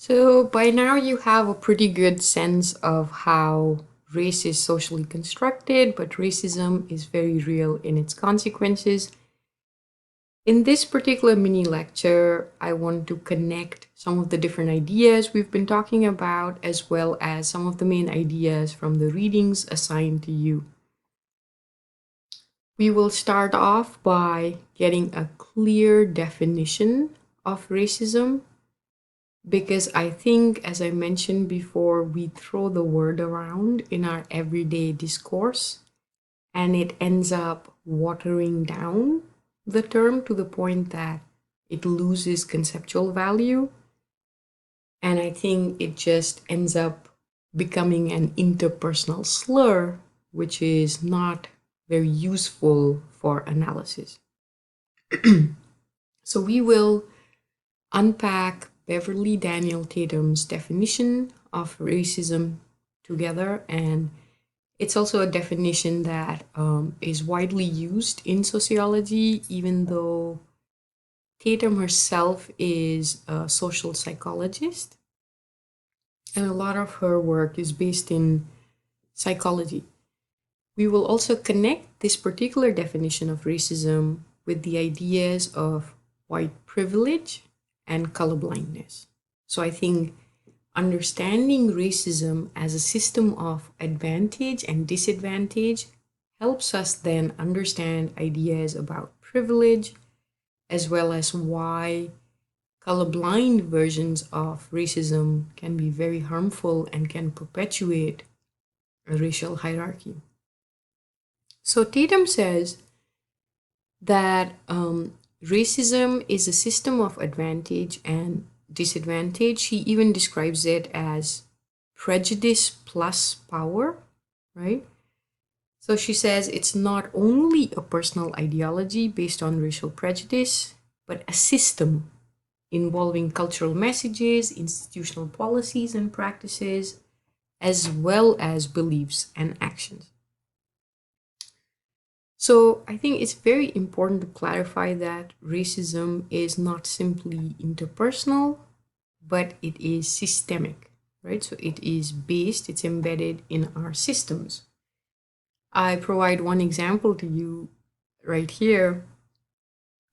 So by now you have a pretty good sense of how race is socially constructed, but racism is very real in its consequences. In this particular mini lecture, I want to connect some of the different ideas we've been talking about, as well as some of the main ideas from the readings assigned to you. We will start off by getting a clear definition of racism because I think, as I mentioned before, we throw the word around in our everyday discourse and it ends up watering down the term to the point that it loses conceptual value. And I think it just ends up becoming an interpersonal slur, which is not very useful for analysis. So we will unpack Beverly Daniel Tatum's definition of racism together, and it's also a definition that is widely used in sociology, even though Tatum herself is a social psychologist, and a lot of her work is based in psychology. We will also connect this particular definition of racism with the ideas of white privilege and colorblindness. So I think understanding racism as a system of advantage and disadvantage helps us then understand ideas about privilege, as well as why colorblind versions of racism can be very harmful and can perpetuate a racial hierarchy. So Tatum says that racism is a system of advantage and disadvantage. She even describes it as prejudice plus power, right? So she says it's not only a personal ideology based on racial prejudice, but a system involving cultural messages, institutional policies and practices, as well as beliefs and actions. So I think it's very important to clarify that racism is not simply interpersonal, but it is systemic, right? So it is based, it's embedded in our systems. I provide one example to you right here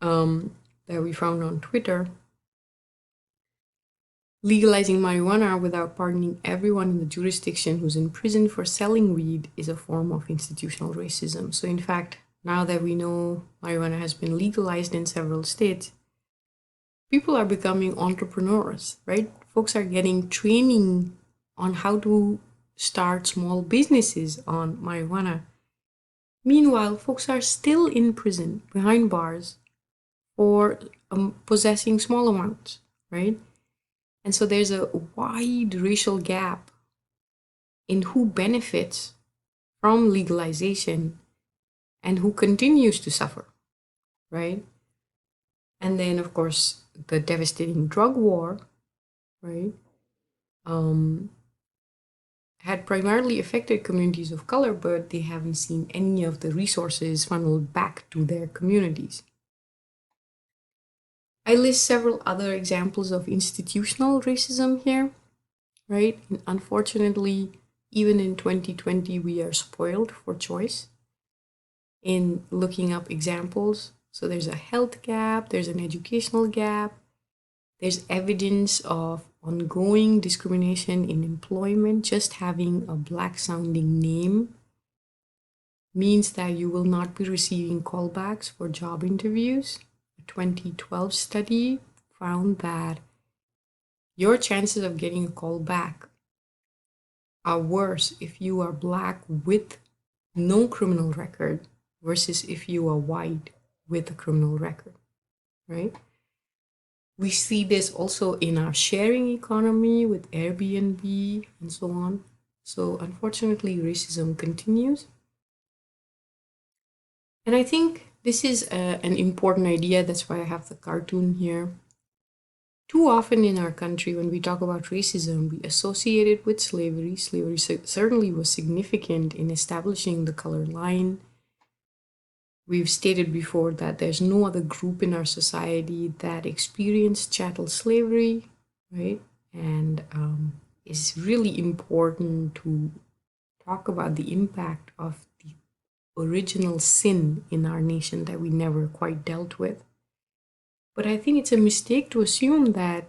that we found on Twitter. Legalizing marijuana without pardoning everyone in the jurisdiction who's in prison for selling weed is a form of institutional racism. So, in fact, now that we know marijuana has been legalized in several states, people are becoming entrepreneurs, right? Folks are getting training on how to start small businesses on marijuana. Meanwhile, folks are still in prison behind bars for possessing small amounts, right? And so there's a wide racial gap in who benefits from legalization and who continues to suffer, right? And then, of course, the devastating drug war, right, had primarily affected communities of color, but they haven't seen any of the resources funneled back to their communities. I list several other examples of institutional racism here, right? And unfortunately, even in 2020, we are spoiled for choice in looking up examples. So there's a health gap, there's an educational gap, there's evidence of ongoing discrimination in employment. Just having a black sounding name means that you will not be receiving callbacks for job interviews. A 2012 study found that your chances of getting a call back are worse if you are black with no criminal record versus if you are white with a criminal record, right? We see this also in our sharing economy with Airbnb and so on. So unfortunately, racism continues. And I think this is an important idea. That's why I have the cartoon here. Too often in our country, when we talk about racism, we associate it with slavery. Slavery certainly was significant in establishing the color line. We've stated before that there's no other group in our society that experienced chattel slavery, right? and it's really important to talk about the impact of the original sin in our nation that we never quite dealt with. But I think it's a mistake to assume that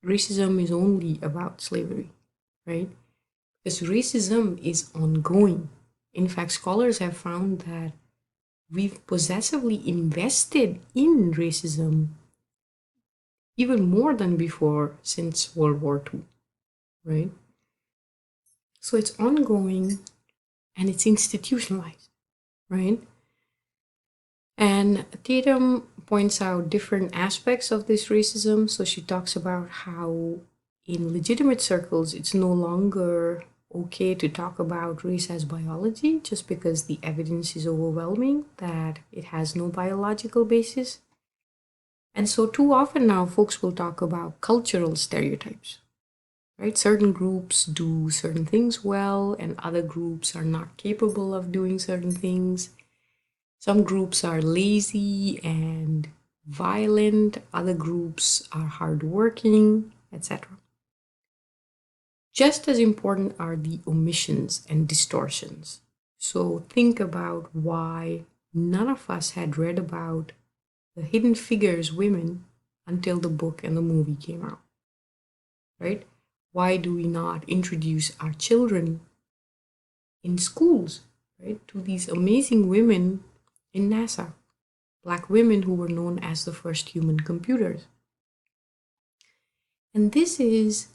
racism is only about slavery, right? Because racism is ongoing. In fact, scholars have found that we've possessively invested in racism even more than before since World War II, right? So it's ongoing and it's institutionalized, right? And Tatum points out different aspects of this racism. So she talks about how in legitimate circles, it's no longer okay to talk about race as biology just because the evidence is overwhelming that it has no biological basis. And so, too often now, folks will talk about cultural stereotypes, right? Certain groups do certain things well, and other groups are not capable of doing certain things. Some groups are lazy and violent, other groups are hardworking, etc. Just as important are the omissions and distortions. So think about why none of us had read about the Hidden Figures women until the book and the movie came out, right? Why do we not introduce our children in schools, right, to these amazing women in NASA, Black women who were known as the first human computers? And this is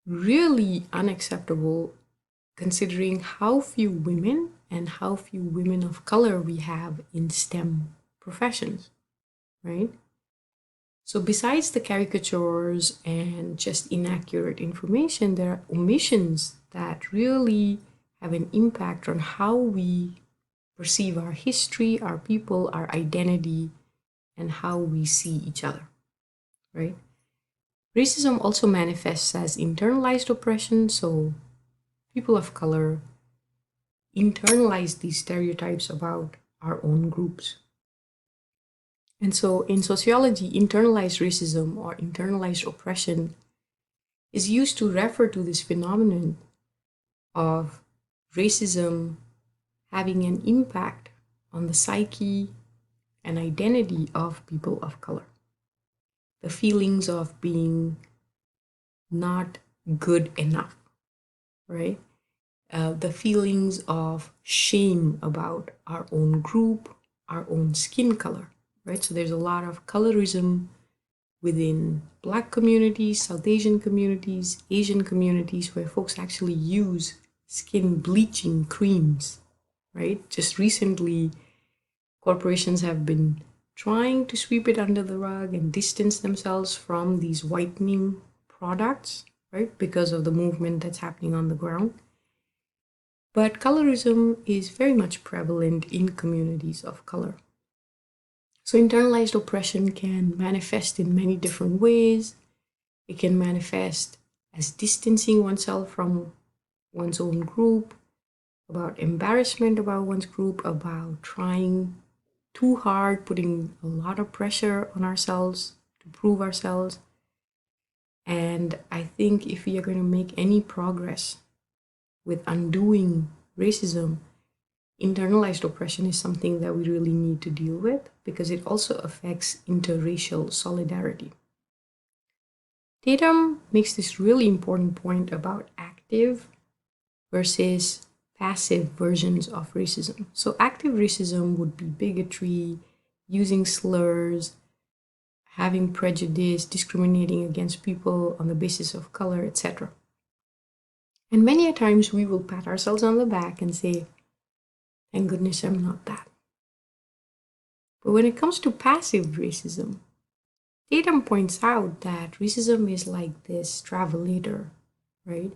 really unacceptable considering how few women and how few women of color we have in STEM professions, right? So, besides the caricatures and just inaccurate information, there are omissions that really have an impact on how we perceive our history, our people, our identity, and how we see each other, right? Racism also manifests as internalized oppression. So, people of color internalize these stereotypes about our own groups. And so, in sociology, internalized racism or internalized oppression is used to refer to this phenomenon of racism having an impact on the psyche and identity of people of color. The feelings of being not good enough, right? The feelings of shame about our own group, our own skin color, right? So there's a lot of colorism within Black communities, South Asian communities, Asian communities, where folks actually use skin bleaching creams, right? Just recently, corporations have been trying to sweep it under the rug and distance themselves from these whitening products, right? Because of the movement that's happening on the ground. But colorism is very much prevalent in communities of color. So internalized oppression can manifest in many different ways. It can manifest as distancing oneself from one's own group, about embarrassment about one's group, about trying too hard, putting a lot of pressure on ourselves to prove ourselves. And I think if we are going to make any progress with undoing racism, internalized oppression is something that we really need to deal with because it also affects interracial solidarity. Tatum makes this really important point about active versus passive versions of racism. So, active racism would be bigotry, using slurs, having prejudice, discriminating against people on the basis of color, etc. And many a times we will pat ourselves on the back and say, thank goodness I'm not that. But when it comes to passive racism, Tatum points out that racism is like this travelator, right?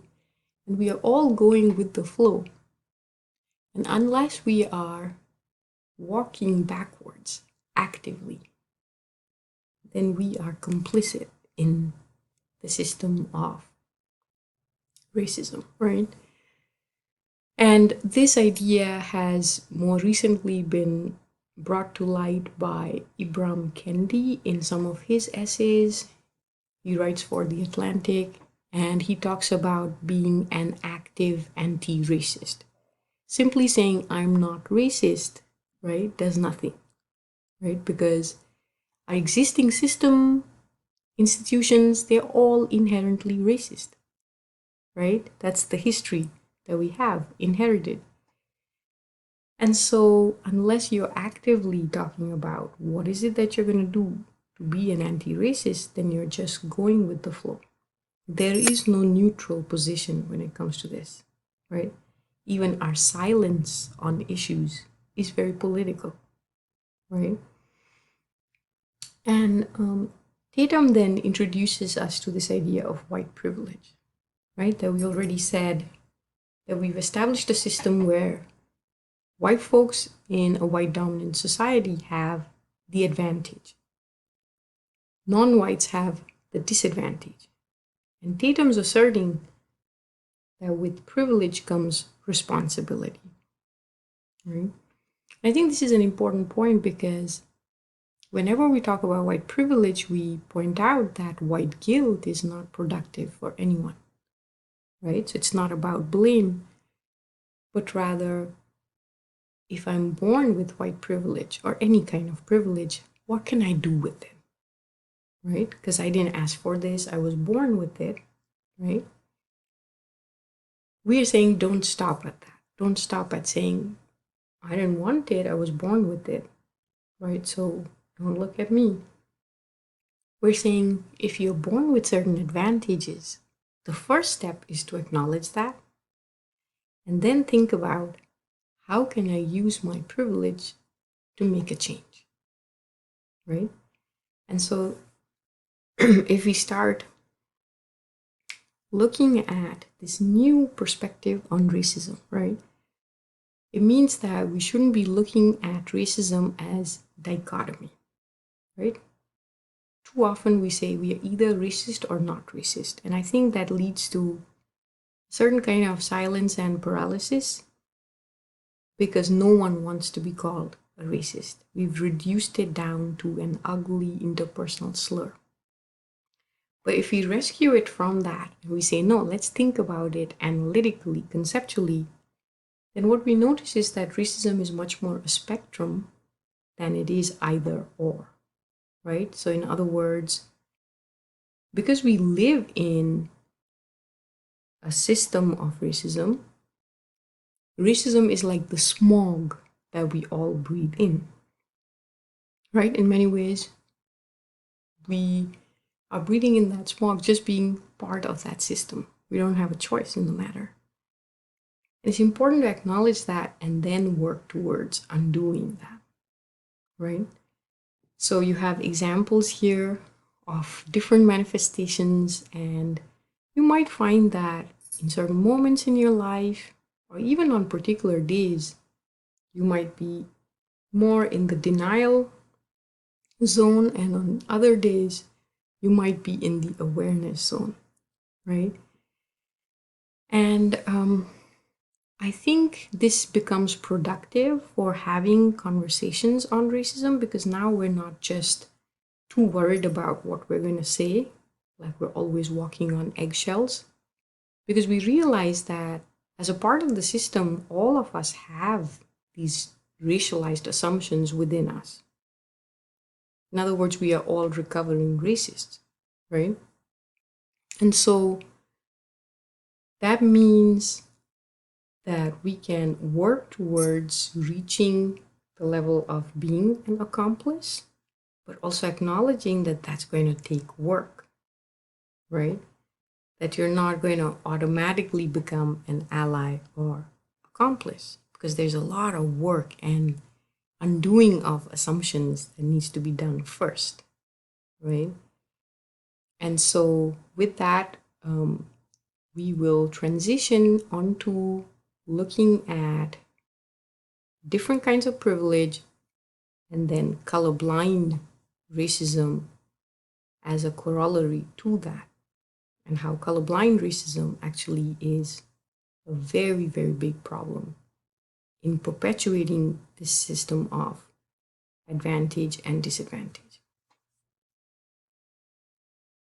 And we are all going with the flow. And unless we are walking backwards actively, then we are complicit in the system of racism, right? And this idea has more recently been brought to light by Ibram Kendi in some of his essays. He writes for The Atlantic, and he talks about being an active anti-racist. Simply saying I'm not racist, right, does nothing, right? Because our existing system, institutions, they're all inherently racist, right? That's the history that we have inherited. And so, unless you're actively talking about what is it that you're going to do to be an anti-racist, then you're just going with the flow. There is no neutral position when it comes to this, right? Even our silence on issues is very political, right? And Tatum then introduces us to this idea of white privilege, right? That we already said that we've established a system where white folks in a white dominant society have the advantage. Non-whites have the disadvantage. And Tatum's asserting that with privilege comes responsibility. Right? I think this is an important point because whenever we talk about white privilege, we point out that white guilt is not productive for anyone. Right? So it's not about blame, but rather, if I'm born with white privilege or any kind of privilege, what can I do with it? Right? Because I didn't ask for this, I was born with it, right? We are saying don't stop at that. Don't stop at saying, I didn't want it, I was born with it, right? So don't look at me. We're saying if you're born with certain advantages, the first step is to acknowledge that and then think about how can I use my privilege to make a change, right? And so if we start looking at this new perspective on racism, right? It means that we shouldn't be looking at racism as dichotomy, right? Too often we say we are either racist or not racist. And I think that leads to a certain kind of silence and paralysis because no one wants to be called a racist. We've reduced it down to an ugly interpersonal slur. But if we rescue it from that and we say, no, let's think about it analytically, conceptually, then what we notice is that racism is much more a spectrum than it is either or, right? So, in other words, because we live in a system of racism, racism is like the smog that we all breathe in, right? In many ways, we are breathing in that smog just being part of that system. We don't have a choice in the matter. It's important to acknowledge that and then work towards undoing that, right? So you have examples here of different manifestations, and you might find that in certain moments in your life, or even on particular days, you might be more in the denial zone, and on other days, you might be in the awareness zone, right? And I think this becomes productive for having conversations on racism because now we're not just too worried about what we're going to say, like we're always walking on eggshells, because we realize that as a part of the system, all of us have these racialized assumptions within us. In other words, we are all recovering racists, right? And so that means that we can work towards reaching the level of being an accomplice, but also acknowledging that that's going to take work, right? That you're not going to automatically become an ally or accomplice because there's a lot of work and undoing of assumptions that needs to be done first, right? And so with that, we will transition onto looking at different kinds of privilege and then colorblind racism as a corollary to that, and how colorblind racism actually is a very, very big problem in perpetuating this system of advantage and disadvantage.